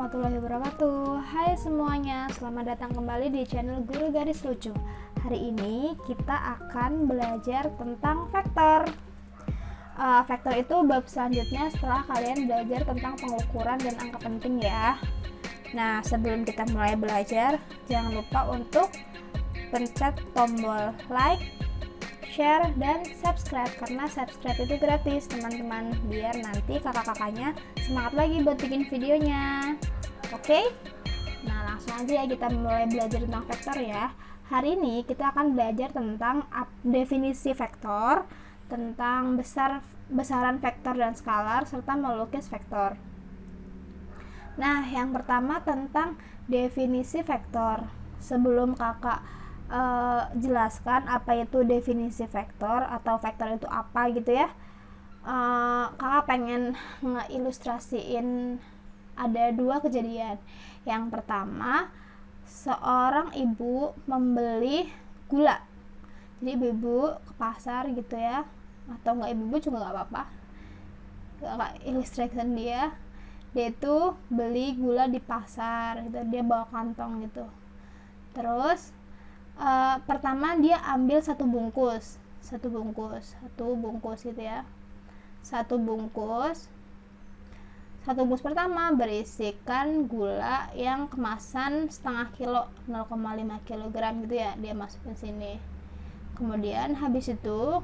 warahmatullahi wabarakatuh. Hai semuanya, selamat datang kembali di channel Guru Garis Lucu. Hari ini kita akan belajar tentang vektor. Vektor itu bab selanjutnya setelah kalian belajar tentang pengukuran dan angka penting ya. Nah, sebelum kita mulai belajar, jangan lupa untuk pencet tombol like, share, dan subscribe, karena subscribe itu gratis teman-teman, biar nanti kakak-kakaknya semangat lagi buat bikin videonya. Oke? Nah, langsung aja ya kita mulai belajar tentang vektor ya. Hari ini kita akan belajar tentang definisi vektor, tentang besaran vektor dan skalar, serta melukis vektor. Nah, yang pertama tentang definisi vektor. Sebelum kakak jelaskan apa itu definisi vektor atau vektor itu apa gitu ya, kakak pengen ngeilustrasiin ada dua kejadian. Yang pertama, seorang ibu membeli gula. Jadi ibu ke pasar gitu ya, atau nggak ibu juga nggak apa-apa, kakak illustration dia itu beli gula di pasar gitu, dia bawa kantong gitu. Terus pertama dia ambil satu bungkus gitu ya. Satu bungkus pertama berisikan gula yang kemasan setengah kilo, 0,5 kg gitu ya, dia masukin sini. Kemudian habis itu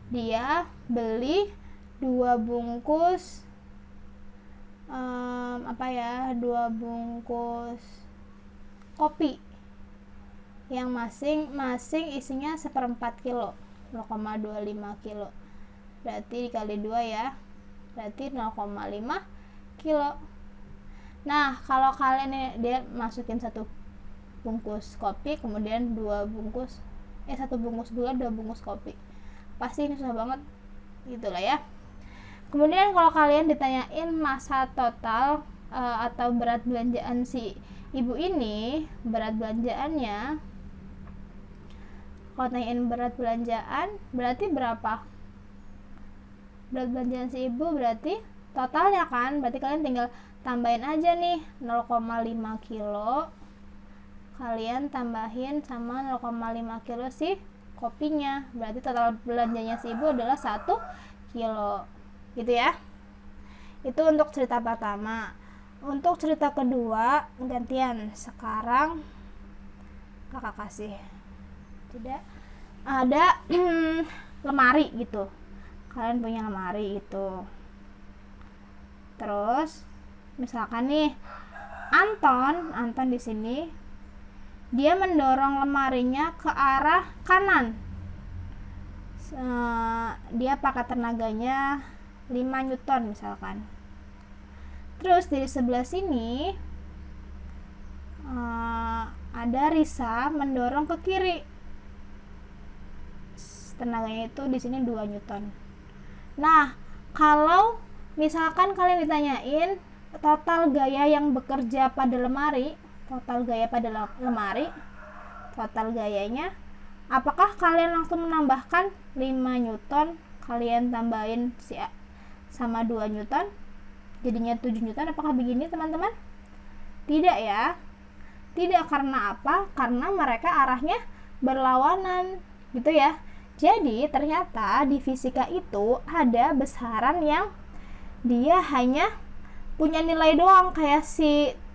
dia beli dua bungkus dua bungkus kopi yang masing-masing isinya 1/4 kilo, 0,25 kilo, berarti dikali 2 ya, berarti 0,5 kilo. Nah, kalau kalian dia masukin satu bungkus kopi, kemudian satu bungkus gula, 2 bungkus kopi, pasti ini susah banget gitulah ya. Kemudian kalau kalian ditanyain masa total atau berat belanjaan si ibu ini, berat belanjaannya, kalau tanyain berat belanjaan berarti berapa? Berat belanjaan si ibu berarti totalnya kan, berarti kalian tinggal tambahin aja nih 0,5 kilo, kalian tambahin sama 0,5 kilo si kopinya, berarti total belanjanya si ibu adalah 1 kilo gitu ya. Itu untuk cerita pertama. Untuk cerita kedua gantian, sekarang kakak kasih tidak ada lemari gitu, kalian punya lemari gitu. Terus misalkan nih Anton di sini dia mendorong lemarinya ke arah kanan, dia pakai tenaganya 5 Newton misalkan. Terus di sebelah sini ada Risa mendorong ke kiri, tenaganya itu di sini 2 Newton. Nah, kalau misalkan kalian ditanyain total gaya yang bekerja pada lemari, total gayanya, apakah kalian langsung menambahkan 5 Newton, kalian tambahin si A sama 2 Newton, jadinya 7 Newton? Apakah begini teman-teman? Tidak ya. Tidak, karena apa? Karena mereka arahnya berlawanan gitu ya. Jadi ternyata di fisika itu ada besaran yang dia hanya punya nilai doang, kayak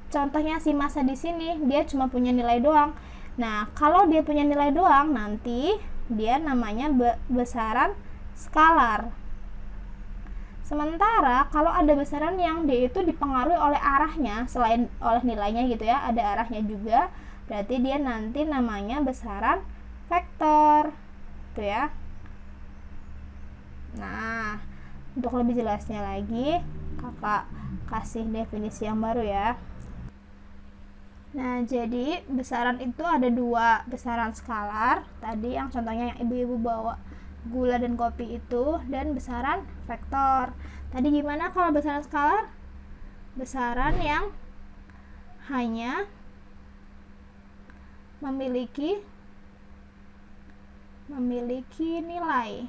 contohnya si massa di sini, dia cuma punya nilai doang. Nah, kalau dia punya nilai doang, nanti dia namanya besaran skalar. Sementara kalau ada besaran yang dia itu dipengaruhi oleh arahnya, selain oleh nilainya gitu ya, ada arahnya juga, berarti dia nanti namanya besaran vektor gitu ya. Nah, untuk lebih jelasnya lagi kakak kasih definisi yang baru ya. Nah, jadi besaran itu ada dua, besaran skalar tadi yang contohnya yang ibu-ibu bawa gula dan kopi itu, dan besaran vektor. Tadi gimana kalau besaran skalar? Besaran yang hanya memiliki nilai.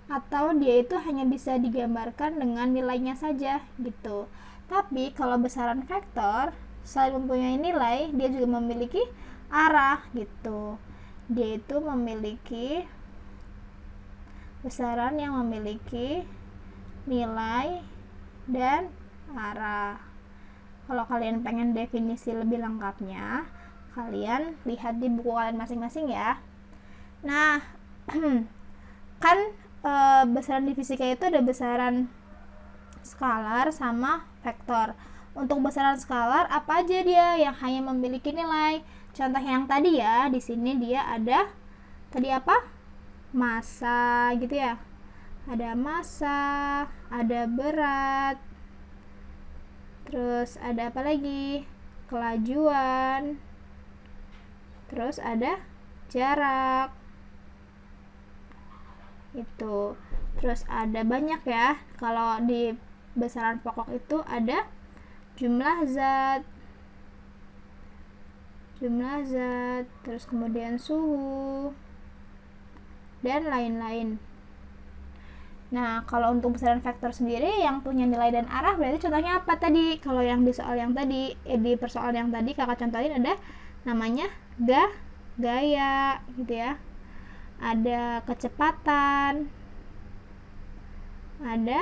atau dia itu hanya bisa digambarkan dengan nilainya saja gitu. Tapi kalau besaran vektor, selain mempunyai nilai, dia juga memiliki arah gitu. Dia itu memiliki besaran yang memiliki nilai dan arah. Kalau kalian pengen definisi lebih lengkapnya, kalian lihat di buku kalian masing-masing ya. Nah, kan besaran di fisika itu ada besaran skalar sama vektor. Untuk besaran skalar apa aja dia yang hanya memiliki nilai? Contoh yang tadi ya, di sini dia ada tadi apa? Massa gitu ya. Ada massa, ada berat. Terus ada apa lagi? Kelajuan. Terus ada jarak. Itu. Terus ada banyak ya. Kalau di besaran pokok itu ada jumlah zat, terus kemudian suhu, dan lain-lain. Nah, kalau untuk besaran vektor sendiri yang punya nilai dan arah berarti contohnya apa tadi? Kalau yang di soal yang tadi, di persoalan yang tadi kakak contohin ada namanya gaya gitu ya. Ada kecepatan, ada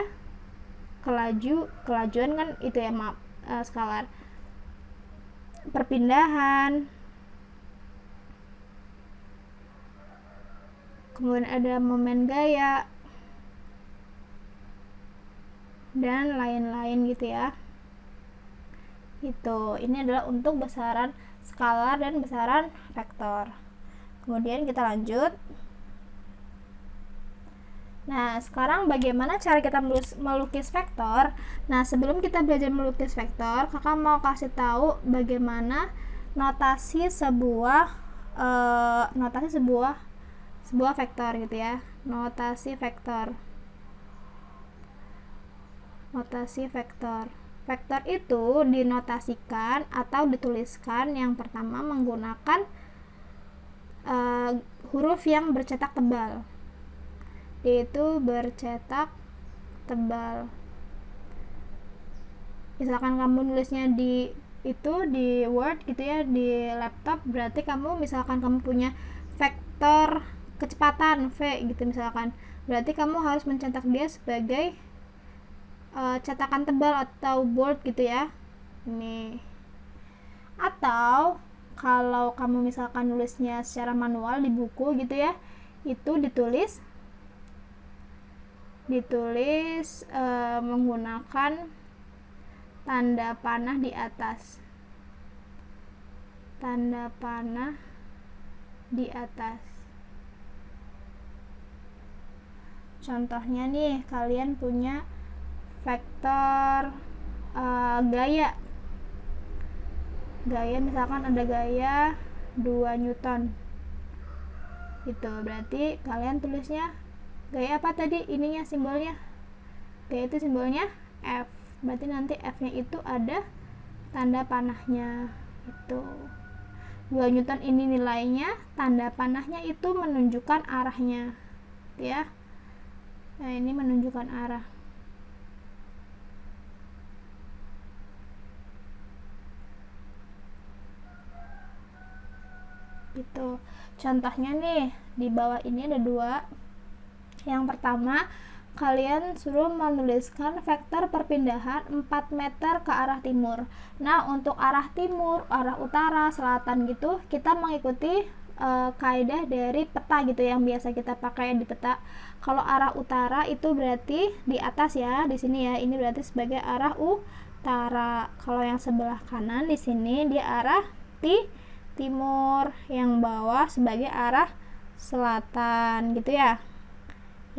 kelajuan kan itu ya, maaf, skalar. Perpindahan, kemudian ada momen gaya, dan lain-lain gitu ya. Itu, ini adalah untuk besaran skalar dan besaran vektor. Kemudian kita lanjut. Nah, sekarang bagaimana cara kita melukis vektor? Nah, sebelum kita belajar melukis vektor, kakak mau kasih tahu bagaimana notasi sebuah vektor gitu ya. Notasi vektor. Vektor itu dinotasikan atau dituliskan yang pertama menggunakan huruf yang bercetak tebal, yaitu bercetak tebal. Misalkan kamu nulisnya di Word gitu ya, di laptop, berarti misalkan kamu punya vektor kecepatan V gitu misalkan, berarti kamu harus mencetak dia sebagai cetakan tebal atau bold gitu ya. Ini. Atau kalau kamu misalkan nulisnya secara manual di buku gitu ya, itu ditulis menggunakan tanda panah di atas. Contohnya nih, kalian punya vektor gaya misalkan ada gaya 2 Newton. Itu berarti kalian tulisnya gaya apa tadi? Ininya simbolnya. Gaya itu simbolnya F. Berarti nanti F-nya itu ada tanda panahnya. Itu. 2 Newton ini nilainya, tanda panahnya itu menunjukkan arahnya. Ya. Nah, ini menunjukkan arah. Gitu. Contohnya nih, di bawah ini ada 2. Yang pertama, kalian suruh menuliskan vektor perpindahan 4 meter ke arah timur. Nah, untuk arah timur, arah utara, selatan gitu, kita mengikuti kaidah dari peta gitu yang biasa kita pakai di peta. Kalau arah utara itu berarti di atas ya, di sini ya. Ini berarti sebagai arah utara. Kalau yang sebelah kanan di sini dia arah timur, yang bawah sebagai arah selatan gitu ya.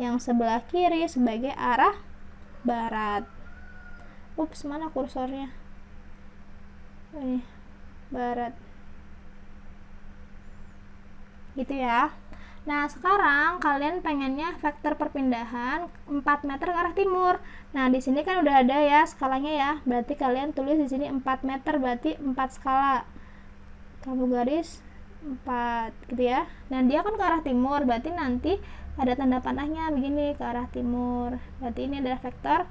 Yang sebelah kiri sebagai arah barat. Ups, mana kursornya? Ini barat. Gitu ya. Nah, sekarang kalian pengennya vektor perpindahan 4 meter ke arah timur. Nah, di sini kan udah ada ya skalanya ya. Berarti kalian tulis di sini 4 meter, berarti 4 skala. Kamu garis 4 gitu ya. Dan dia kan ke arah timur, berarti nanti ada tanda panahnya begini ke arah timur, berarti ini adalah vektor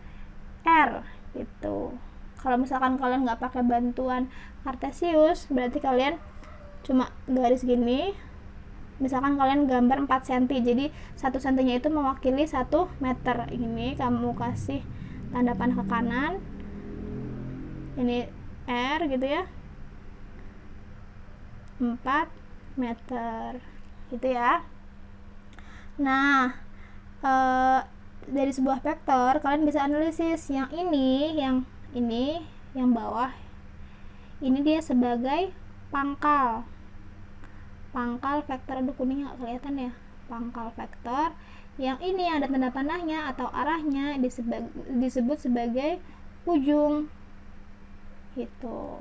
R gitu. Kalau misalkan kalian nggak pakai bantuan Kartesius, berarti kalian cuma garis gini. Misalkan kalian gambar 4 cm, jadi 1 cm nya itu mewakili 1 meter. Ini kamu kasih tanda panah ke kanan, ini R gitu ya, 4 meter gitu ya. Nah, dari sebuah vektor kalian bisa analisis yang ini, yang bawah ini dia sebagai pangkal vektor. Aduh, kuningnya nggak kelihatan ya, pangkal vektor. Yang ini yang ada tanda panahnya atau arahnya disebut sebagai ujung gitu.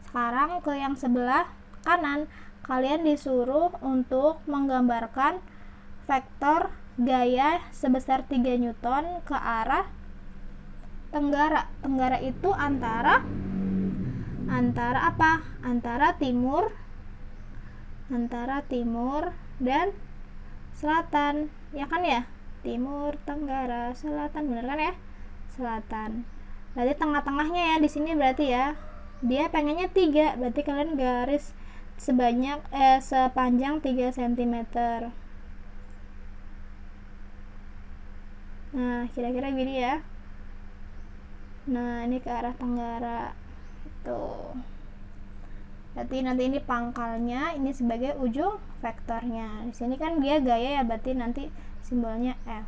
Sekarang ke yang sebelah kanan, kalian disuruh untuk menggambarkan vektor gaya sebesar 3 Newton ke arah tenggara. Tenggara itu antara apa? Antara timur dan selatan, ya kan ya? Timur, tenggara, selatan, bener kan ya? Selatan. Berarti tengah-tengahnya ya di sini, berarti ya. Dia pengennya 3, berarti kalian garis sepanjang 3 cm. Nah, kira-kira gini ya. Nah, ini ke arah tenggara. Tuh. Berarti nanti ini pangkalnya, ini sebagai ujung vektornya. Di sini kan dia gaya ya, berarti nanti simbolnya F.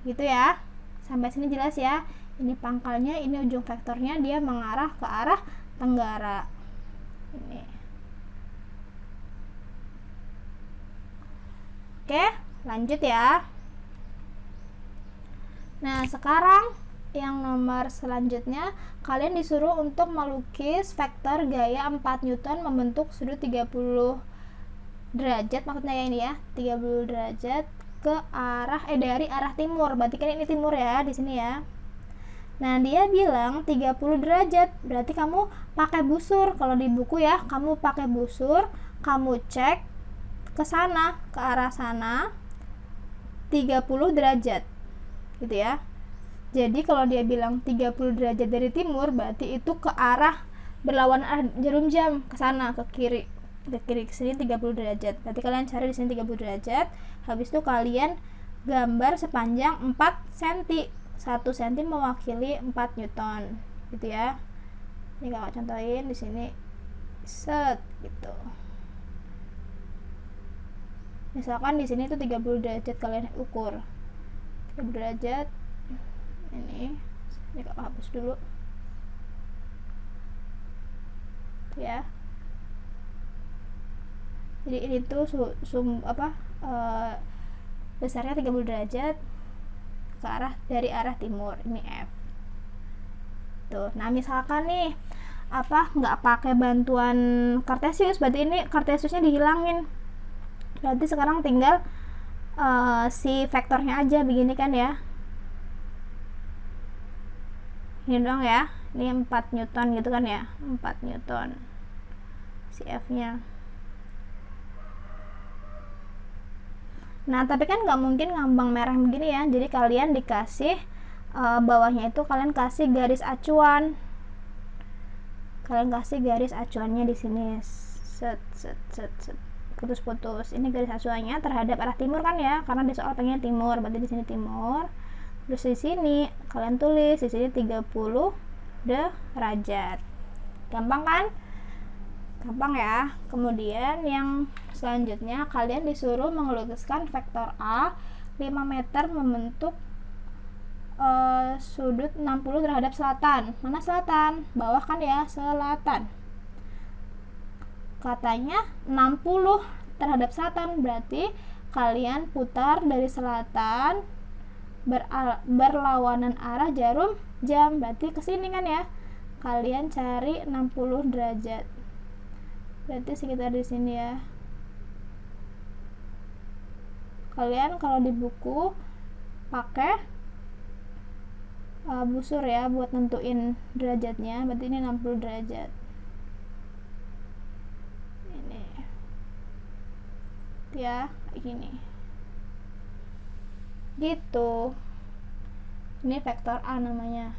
Gitu ya. Sampai sini jelas ya. Ini pangkalnya, ini ujung vektornya, dia mengarah ke arah tenggara. Ini. Oke, lanjut ya. Nah, sekarang yang nomor selanjutnya, kalian disuruh untuk melukis vektor gaya 4 Newton membentuk sudut 30 derajat, maksudnya ya ini ya, 30 derajat ke arah dari arah timur. Berarti kan ini timur ya di sini ya. Nah, dia bilang 30 derajat, berarti kamu pakai busur. Kalau di buku ya, kamu pakai busur, kamu cek ke sana, ke arah sana 30 derajat. Gitu ya. Jadi kalau dia bilang 30 derajat dari timur, berarti itu ke arah berlawan arah jarum jam, ke sana, ke kiri ke sini 30 derajat. Berarti kalian cari di sini 30 derajat. Habis itu kalian gambar sepanjang 4 cm. 1 cm mewakili 4 Newton. Gitu ya. Ini kakak contohin di sini. Set gitu. Misalkan di sini itu 30 derajat, kalian ukur 30 derajat. Ini kakak hapus dulu ya. Jadi ini tuh besarnya 30 derajat ke arah dari arah timur, ini F tuh. Nah, misalkan nih nggak pakai bantuan Kartesius, berarti ini Kartesiusnya dihilangin. Berarti sekarang tinggal si vektornya aja begini kan ya. Ini doang ya, ini 4 Newton gitu kan ya, 4 Newton si F nya. Nah, tapi kan nggak mungkin ngambang merah begini ya, jadi kalian dikasih bawahnya itu kalian kasih garis acuan. Kalian kasih garis acuannya di sini, set putus-putus. Ini garis acuannya terhadap arah timur kan ya, karena di soal pengen timur, berarti di sini timur. Terus di sini kalian tulis di sini 30 derajat. Gampang kan? Gampang ya. Kemudian yang selanjutnya kalian disuruh melukiskan vektor A 5 meter membentuk sudut 60 terhadap selatan. Mana selatan? Bawah kan ya, selatan. Katanya 60 terhadap selatan, berarti kalian putar dari selatan berlawanan arah jarum jam, berarti ke sini kan ya. Kalian cari 60 derajat. Berarti sekitar di sini ya. Kalian kalau di buku pakai busur ya buat nentuin derajatnya, berarti ini 60 derajat. Ini ya, kayak gini gitu. Ini vektor A namanya.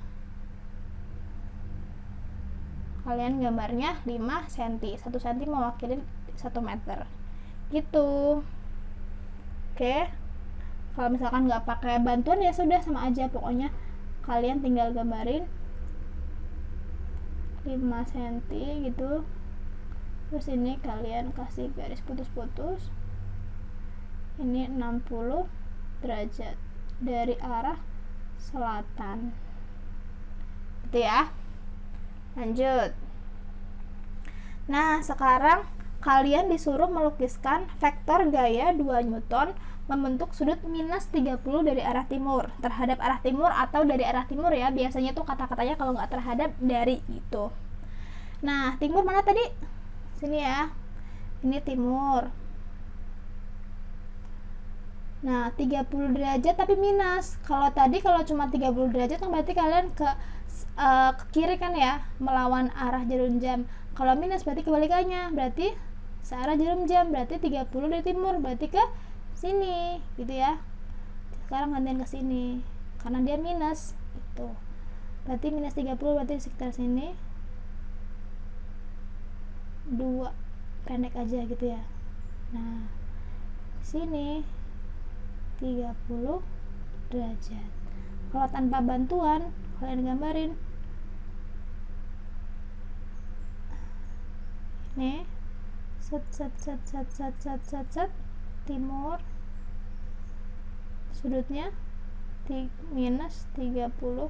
Kalian gambarnya 5 cm, 1 cm mewakili 1 meter gitu. Oke, kalau misalkan nggak pakai bantuan ya sudah sama aja, pokoknya kalian tinggal gambarin 5 cm gitu. Terus ini kalian kasih garis putus-putus, ini 60 derajat dari arah selatan gitu ya. Lanjut. Nah, sekarang kalian disuruh melukiskan vektor gaya 2 Newton membentuk sudut minus 30 dari arah timur terhadap arah timur, atau dari arah timur ya, biasanya tuh kata-katanya kalau nggak terhadap dari itu. Nah, timur mana tadi? Sini ya, ini timur. Nah, 30 derajat tapi minus. Kalau tadi kalau cuma 30 derajat kan berarti kalian ke kiri kan ya, melawan arah jarum jam. Kalau minus berarti kebalikannya, berarti searah jarum jam, berarti 30 dari timur berarti ke sini gitu ya. Sekarang gantian ke sini karena dia minus gitu. Berarti minus 30 berarti di sekitar sini. 2 pendek aja gitu ya. Nah, di sini 30 derajat. Kalau tanpa bantuan kalian gambarin nih, set timur, sudutnya minus 30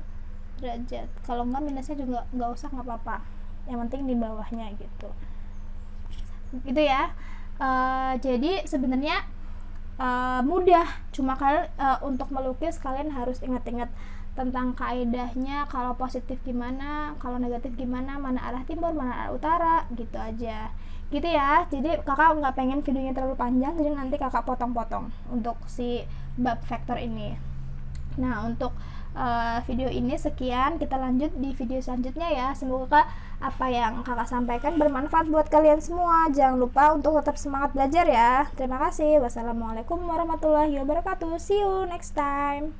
derajat. Kalau enggak minusnya juga nggak usah, nggak apa-apa, yang penting di bawahnya gitu ya. Jadi sebenarnya mudah, cuma kalian untuk melukis kalian harus ingat-ingat tentang kaedahnya, kalau positif gimana, kalau negatif gimana, mana arah timur, mana arah utara, gitu aja gitu ya. Jadi kakak nggak pengen videonya terlalu panjang, jadi nanti kakak potong-potong untuk si bab vektor ini. Nah, untuk video ini sekian, kita lanjut di video selanjutnya ya. Semoga apa yang kakak sampaikan bermanfaat buat kalian semua. Jangan lupa untuk tetap semangat belajar ya. Terima kasih. Wassalamualaikum warahmatullahi wabarakatuh. See you next time.